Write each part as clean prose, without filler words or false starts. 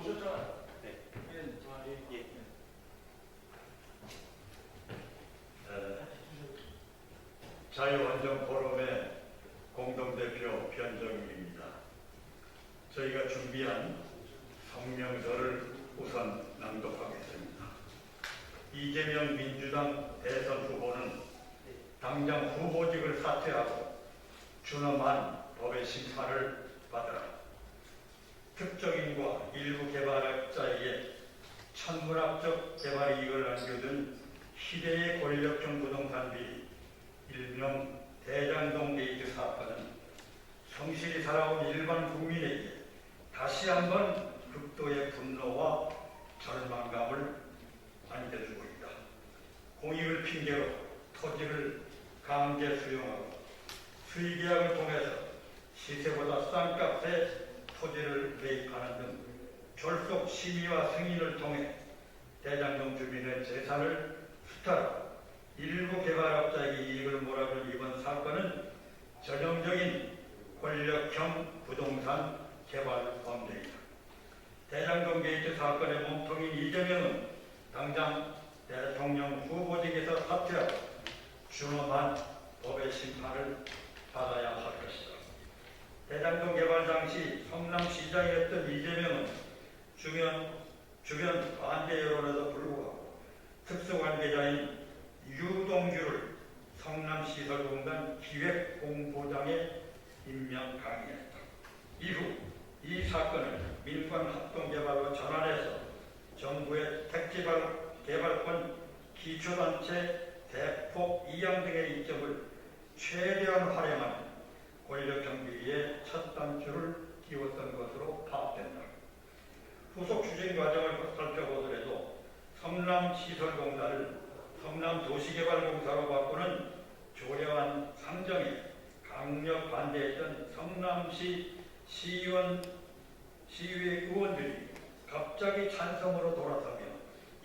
오셨잖아요. 네. 예. 자유환경 포럼의 공동대표 변정일입니다. 저희가 준비한 성명서를 우선 낭독하겠습니다. 이재명 민주당 대선 후보는 당장 후보직을 사퇴하고 준엄한 법의 심판을 받으라. 특정인과 일부 개발업자에게 천문학적 개발 이익을 안겨준 시대의 권력형 부동산 비리, 일명 대장동 게이트 사건은 성실히 살아온 일반 국민에게 다시 한번 극도의 분노와 절망감을 안겨주고 있다. 공익을 핑계로 토지를 강제 수용하고 수의계약을 통해서 시세보다 싼 값에 토지를 매입하는 등 졸속 심의와 승인을 통해 대장동 주민의 재산을 수탈하고 일부 개발업자에게 이익을 몰아준 이번 사건은 전형적인 권력형 부동산 개발 범죄이다. 대장동 게이트 사건의 몸통인 이재명은 당장 대통령 후보직에서 사퇴하고 준엄한 법의 심판을 받아야 할 것이다. 대장동 개발 당시 성남시장이었던 이재명은 주변 반대 여론에도 불구하고 특수관계자인 유동규를 성남시설공단 기획공보장에 임명 강행했다. 이후 이 사건을 민관합동개발로 전환해서 정부의 택지개발권 기초단체 대폭 이양 등의 이점을 최대한 활용하는 권력형 비리의 첫 단추를 띄웠던 것으로 파악된다. 후속 추진 과정을 살펴보더라도 성남시설공단을 성남도시개발공사로 바꾸는 조례안 상정에 강력 반대했던 성남시 시의회 의원들이 갑자기 찬성으로 돌아서며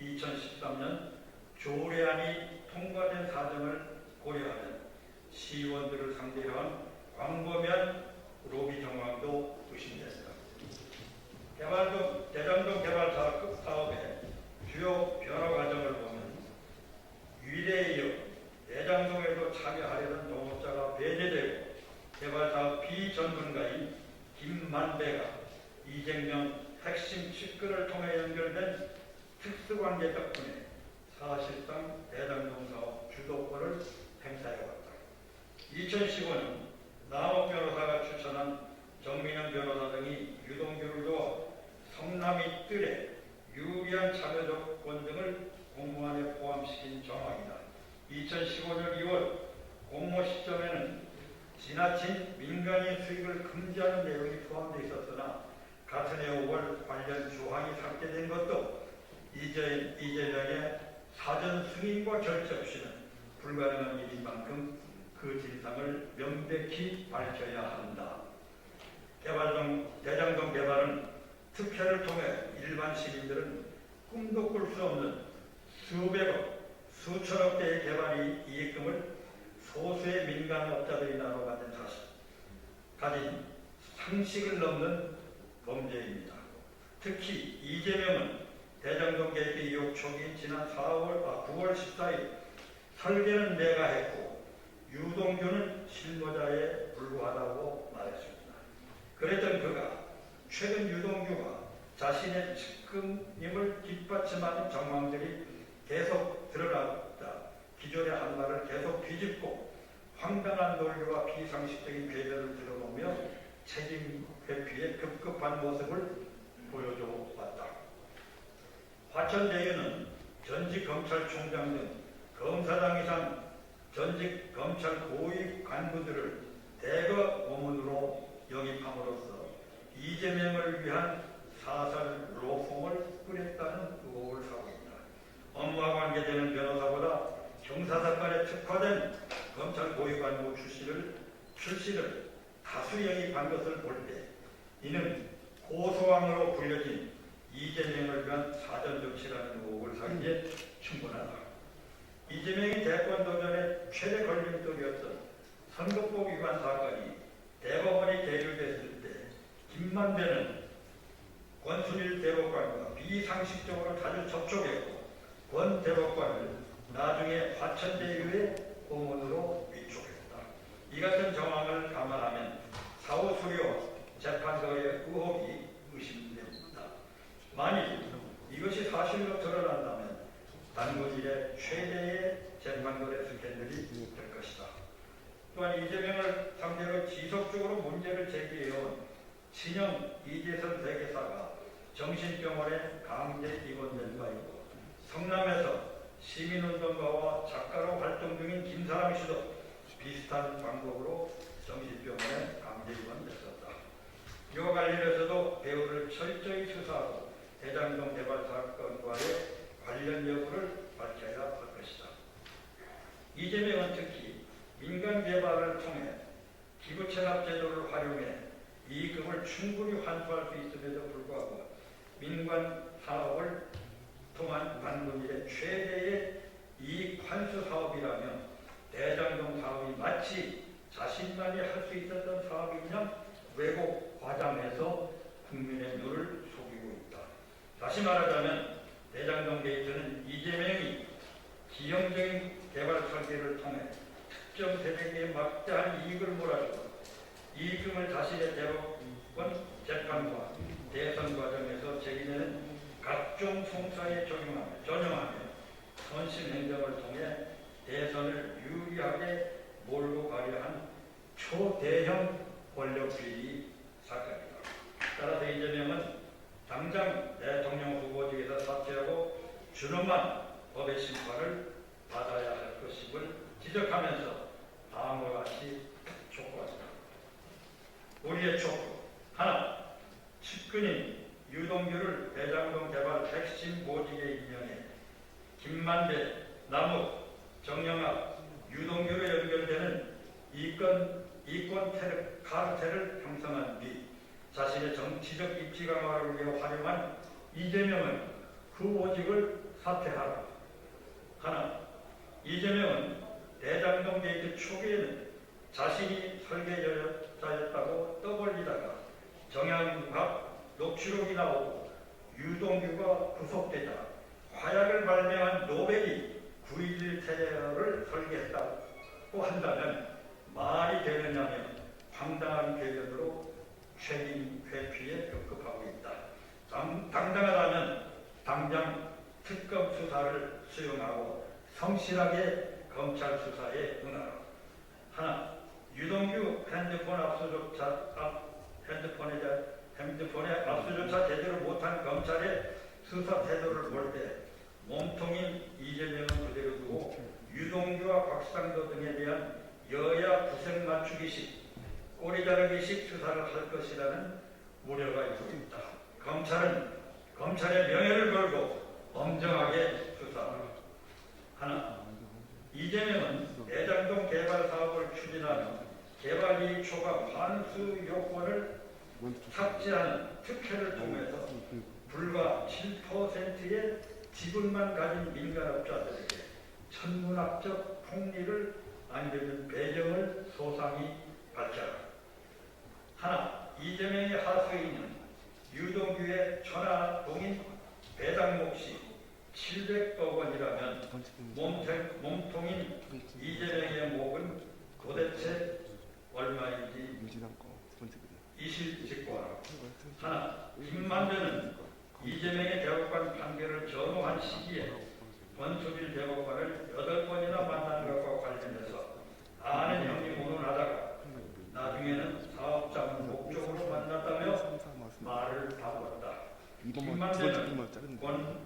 2013년 조례안이 통과된 사정을 고려하면 시의원들을 상대로 한 광범위한 로비 정황도 의심된다. 대장동 개발 사업의 주요 변화 과정을 보면 위례에 이어 대장동에도 참여하려는 동업자가 배제되고 개발사업 비전문가인 김만배가 이재명 핵심 측근을 통해 연결된 특수관계 덕분에 사실상 대장동 사업 주도권을 행사해왔다. 2015년 남욱 변호사가 추천한 정민영 변호사 등이 유동규를 도와 성남이 뜰에 유리한 참여 조건 등을 공모안에 포함시킨 정황이다. 2015년 2월 공모 시점에는 지나친 민간인 수익을 금지하는 내용이 포함되어 있었으나 같은 해 5월 관련 조항이 삭제된 것도 이재명의 사전 승인과 결재 없이는 불가능한 일인 만큼 그 진상을 명백히 밝혀야 한다. 대장동 개발은 특혜를 통해 일반 시민들은 꿈도 꿀 수 없는 수백억, 수천억 대의 개발 이익금을 소수의 민간업자들이 나눠 가진 가진 상식을 넘는 범죄입니다. 특히 이재명은 대장동 게이트 의혹 초기인 지난 9월 14일 설계는 내가 했고 유동규는 실무자에 불구하다고 말했습니다. 그랬던 그가 최근 유동규가 자신의 측근임을 뒷받침하는 정황들이 계속 드러났다. 기존의 한 말을 계속 뒤집고 황당한 논리와 비상식적인 궤변을 들어보며 책임 회피에 급급한 모습을 보여줘 왔다. 화천대유는 전직 검찰총장 등 검사장 이상 전직 검찰 고위 간부들을 대거 고문으로 영입함으로써 이재명을 위한 사설 로펌을 꾸렸다는 의혹을 사고 있다. 업무와 관계되는 변호사보다 형사사건에 특화된 검찰 고위 간부 출신을 다수 영입한 것을 볼 때 이는 고소왕으로 불려진 이재명을 위한 사전 조치라는 의혹을 사기에 충분하다. 이재명이 대권 도전의 최대 걸림돌이었던 선거법 위반 사건이 대법원이 계류됐을 때 김만배는 권순일 대법관 비상식적으로 자주 접촉했고 권 대법관을 나중에 화천대유의 고문으로 위촉했다. 이 같은 정황을 감안하면 사후 수리와 재판거의 의혹이 의심됩니다. 만일 이것이 사실로 드러난다면 단군 이래 최대의 재판거래 스캔들이 될 것이다. 또한 이재명을 상대로 지속적으로 문제를 제기해온 친형 이재선 대개사가 정신병원에 강제 입원된 바 있고 성남에서 시민운동가와 작가로 활동 중인 김사람 씨도 비슷한 방법으로 정신병원에 강제 입원됐었다. 이와 관련해서도 배우를 철저히 수사하고 대장동 개발 사건과의 관련 여부를 밝혀야 할 것이다. 이재명은 특히 민간 개발을 통해 기부채납 제도를 활용해 이익금을 충분히 환수할 수 있음에도 불구하고 민간 사업을 통한 단군 이래 최대의 이익 환수 사업이라며 대장동 사업이 마치 자신만이 할 수 있었던 사업이냐 왜곡 과장해서 국민의 눈을 속이고 있다. 다시 말하자면 대장동 게이트는 이재명이 기형적인 개발 설계를 통해 특정 세력에 막대한 이익을 몰아주고 이익금을 자신의 대법원 재판과 대선 과정에서 제기되는 각종 송사에 전용하며 선심 행정을 통해 대선을 유리하게 몰고 가려 한 초대형 권력 비리 사건이다. 따라서 이재명은 당장 대통령 후보직에서 사퇴하고 준엄한 법의 심판을 받아야 할 것임을 지적하면서 다음과 같이 촉구한다. 우리의 촉구 하나, 측근인 유동규를 대장동 개발 핵심 보직에 임명해 김만배, 남욱, 정영학, 유동규로 연결되는 이권 카르텔을 형성한 뒤 자신의 정치적 입지 강화를 위해 활용한 이재명은 그 보직을 사퇴하라. 하나, 이재명은 대장동 게이트 초기에는 자신이 설계자였다고 떠벌리다가 정양각 녹취록이 나오고 유동규가 구속되자 화약을 발명한 노벨이 9.11 테러를 설계했다고 한다면 말이 되느냐며 황당한 궤변으로 책임 회피에 급급하고 있다. 당당하다면 당장 특검 수사를 수용하고 성실하게 검찰 수사에 응하라. 하나, 유동규 핸드폰에 압수조차 제대로 못한 검찰의 수사 태도를 볼 때 몸통인 이재명은 그대로 두고 유동규와 곽상도 등에 대한 여야 구색 맞추기식, 꼬리 자르기식 수사를 할 것이라는 우려가 있고 있다. 검찰은 검찰의 명예를 걸고 엄정하게 수사하라. 하나, 이재명은 대장동 개발 사업을 추진하며 개발 이익 초과 환수 요건을 삭제하는 특혜를 통해서 불과 7%의 지분만 가진 민간업자들에게 천문학적 폭리를 안겨준 배경을 소상히 밝혀라. 하나, 이재명의 하수인은 유동규의 천하동인 배당 몫이 700억 원이라면 몸통인 이재명의 몫은 도대체 얼마인지 이실직고하라. 하나, 김만배는 이재명의 대법관 판결을 전후한 시기에 권수길 대법관을 8번이나 만난 것과 관련해서 아는 형님 오문하다가 나중에는 사업자를 목적으로 만났다며 말을 바꿨다. 김만배는 권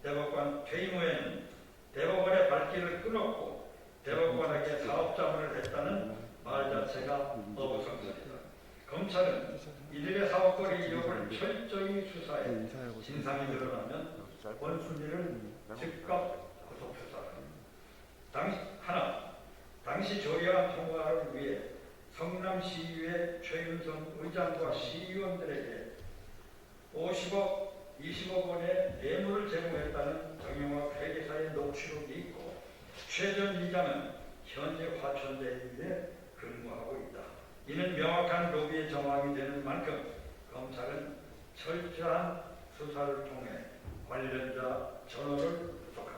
대법관 퇴임 후에는 대법관의 발길을 끊었고 대법관에게 사업자문을 했다는 말 자체가 어부성설이다. 검찰은 이들의 사업거래 이력을 철저히 수사해 진상이 드러나면 권순리를 즉각 구속수사한다. 하나, 당시 조례안 통과를 위해 성남시의회 최윤성 의장과 시의원들에게 50억, 20억 원의 뇌물을 제공했다는 정영학 회계사의 녹취록이 있고 최 전 이장은 현재 화천대유에 근무하고 있다. 이는 명확한 로비의 정황이 되는 만큼 검찰은 철저한 수사를 통해 관련자 전원을 구속하라.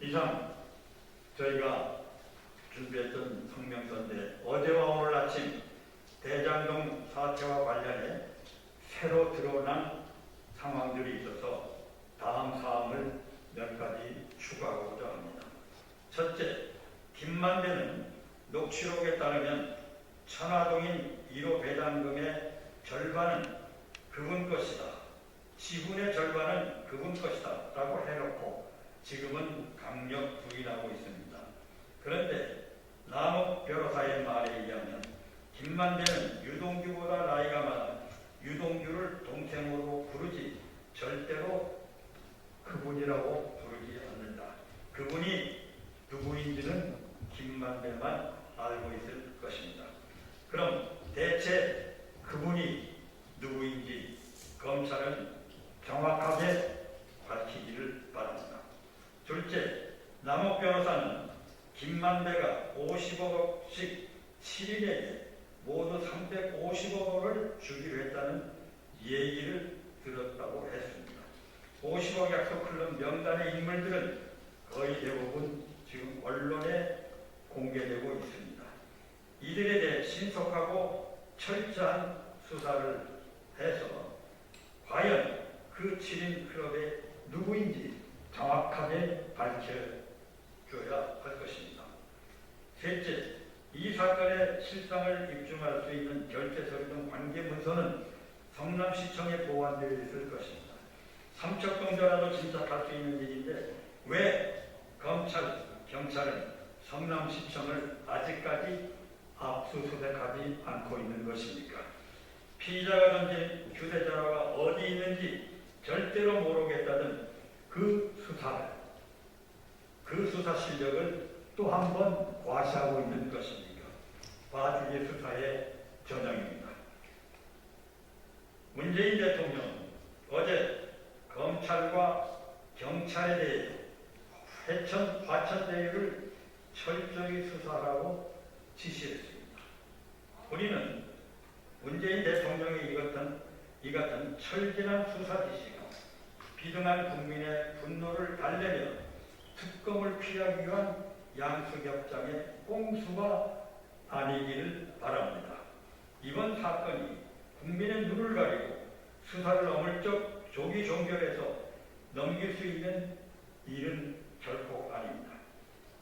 이상 저희가 준비했던 성명서인데 어제와 오늘 아침 대장동 사태와 관련해 새로 드러난 상황들이 있어서 다음 사항을 몇 가지 추가하고자 합니다. 첫째, 김만배는 녹취록에 따르면 천화동인 1호 배당금의 절반은 그분 것이다. 지분의 절반은 그분 것이다. 라고 해놓고 지금은 강력 부인하고 있습니다. 그런데 남욱 변호사의 말에 의하면 김만배는 유동규보다 나이가 많아 유동규를 동생으로 부르지 절대로 그분이라고 부르지 않는다. 그분이 누구인지는 김만배만 알고 있을 것입니다. 그럼 대체 그분이 누구인지 검찰은 정확하게 밝히기를 바랍니다. 둘째, 남욱 변호사는 김만배가 50억씩 7인에게 모두 350억 원을 주기로 했다는 얘기를 들었다고 했습니다. 50억 약속 클럽 명단의 인물들은 거의 대부분 지금 언론에 공개되고 있습니다. 이들에 대해 신속하고 철저한 수사를 해서 과연 그 7인 클럽의 누구인지 정확하게 밝혀줘야 할 것입니다. 셋째, 이 사건의 실상을 입증할 수 있는 결재서류 등 관계 문서는 성남시청에 보관되어 있을 것입니다. 삼척동자라도 짐작할 수 있는 일인데 왜 경찰은 성남시청을 아직까지 압수수색하지 않고 있는 것입니까? 피의자가 던진 휴대전화가 어디 있는지 절대로 모르겠다던 그 수사 실력을 또 한 번 과시하고 있는 것입니까? 봐주기 수사의 전형입니다. 문재인 대통령 어제 검찰과 경찰에 대해 화천대유를 철저히 수사하라고 지시했습니다. 우리는 문재인 대통령의 이 같은 철저한 수사 지시가 비등한 국민의 분노를 달래며 특검을 피하기 위한 양수격장의 꼼수가 아니기를 바랍니다. 이번 사건이 국민의 눈을 가리고 수사를 어물쩍 조기 종결해서 넘길 수 있는 일은 결코 아닙니다.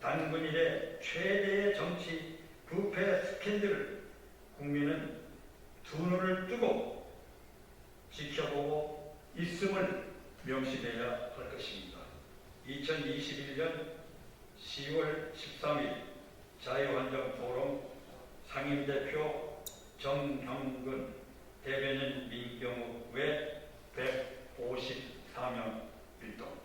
단군 이래 최대의 정치 부패 스캔들을 국민은 두 눈을 뜨고 지켜보고 있음을 명심해야 할 것입니다. 2021년 10월 13일 자유환정포럼 상임대표 정형근, 대변인 민경욱 외 154명 일동.